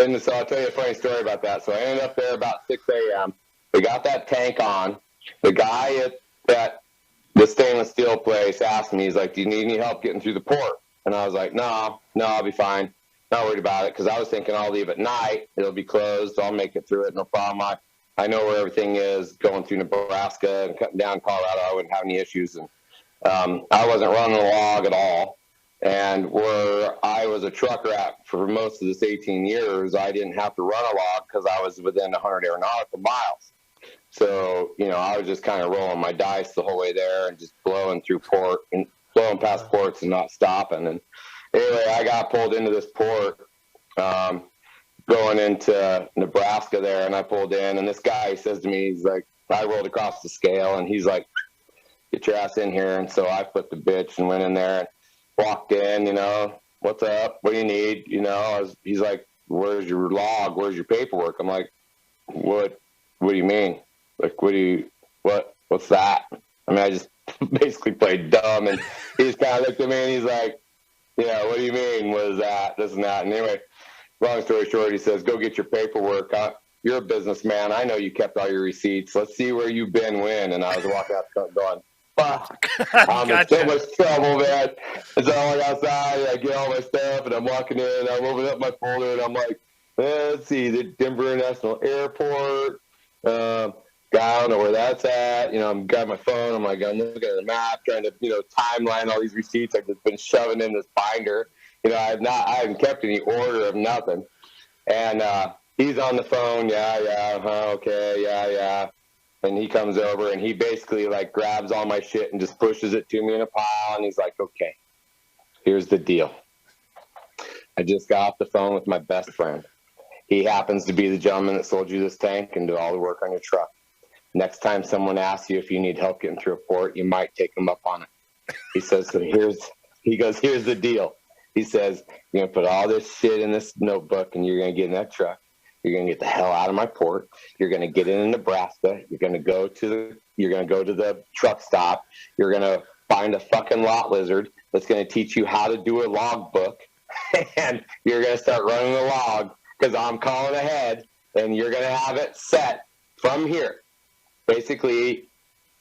And so I'll tell you a funny story about that. So I ended up there about 6 a.m. We got that tank on. The guy at the stainless steel place asked me, he's like, do you need any help getting through the port? And I was like, no, I'll be fine. Not worried about it, because I was thinking I'll leave at night. It'll be closed. I'll make it through it, no problem. I know where everything is, going through Nebraska and cutting down Colorado. I wouldn't have any issues. And I wasn't running a log at all. And where I was a trucker at for most of this 18 years, I didn't have to run a log because I was within 100 aeronautical miles. So, I was just kind of rolling my dice the whole way there and just blowing through port and blowing past ports and not stopping. And anyway, I got pulled into this port going into Nebraska there, and I pulled in, and this guy says to me, he's like, I rolled across the scale, and he's like, get your ass in here. And so I flipped the bitch and went in there and walked in, what's up? What do you need? He's like, where's your log? Where's your paperwork? I'm like, what do you mean? Like, what's that? I mean, I just basically played dumb, and he just kind of looked at me and he's like, what do you mean? What is that? This and that. And anyway, long story short, he says, go get your paperwork. You're a businessman. I know you kept all your receipts. Let's see where you've been when. And I was walking out the front going, fuck, I'm in so much trouble, man. And so I went outside, I get all my stuff, and I'm walking in, I'm opening up my folder, and I'm like, let's see, the Denver International Airport, I don't know where that's at. I'm got my phone, I'm looking at the map, trying to, timeline all these receipts I've just been shoving in this binder. I haven't kept any order of nothing. And he's on the phone, okay, yeah. And he comes over and he basically grabs all my shit and just pushes it to me in a pile. And he's like, okay, here's the deal. I just got off the phone with my best friend. He happens to be the gentleman that sold you this tank and did all the work on your truck. Next time someone asks you if you need help getting through a port, you might take them up on it. He says, here's the deal. He says, you're going to put all this shit in this notebook and you're going to get in that truck. You're going to get the hell out of my port. You're going to get in Nebraska. You're going to go to the truck stop. You're going to find a fucking lot lizard that's going to teach you how to do a log book. And you're going to start running the log because I'm calling ahead, and you're going to have it set from here. Basically,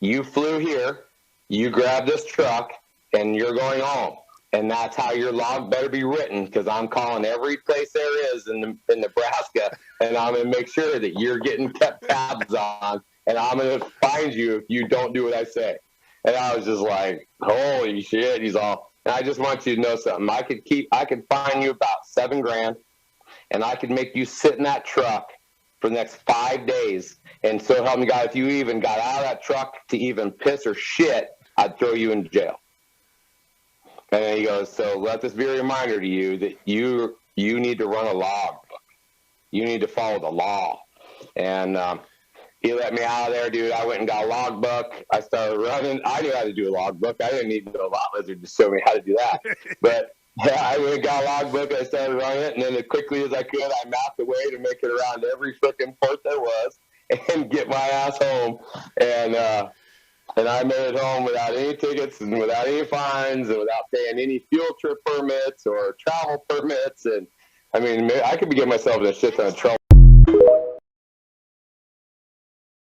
you flew here, you grab this truck, and you're going home. And that's how your log better be written, because I'm calling every place there is in Nebraska, and I'm going to make sure that you're getting kept tabs on, and I'm going to find you if you don't do what I say. And I was just like, holy shit. He's all, and I just want you to know something. I could find you about $7,000, and I could make you sit in that truck for the next 5 days. And so help me God, if you even got out of that truck to even piss or shit, I'd throw you in jail. And then he goes, so let this be a reminder to you that you need to run a log book. You need to follow the law. And he let me out of there, dude. I went and got a log book. I started running. I knew how to do a log book. I didn't need no lot lizard to show me how to do that. But yeah, I went and got a log book. I started running it. And then as quickly as I could, I mapped the way to make it around every freaking port there was and get my ass home. And I made it home without any tickets and without any fines and without paying any field trip permits or travel permits. And I mean, I could be getting myself in a shit ton of trouble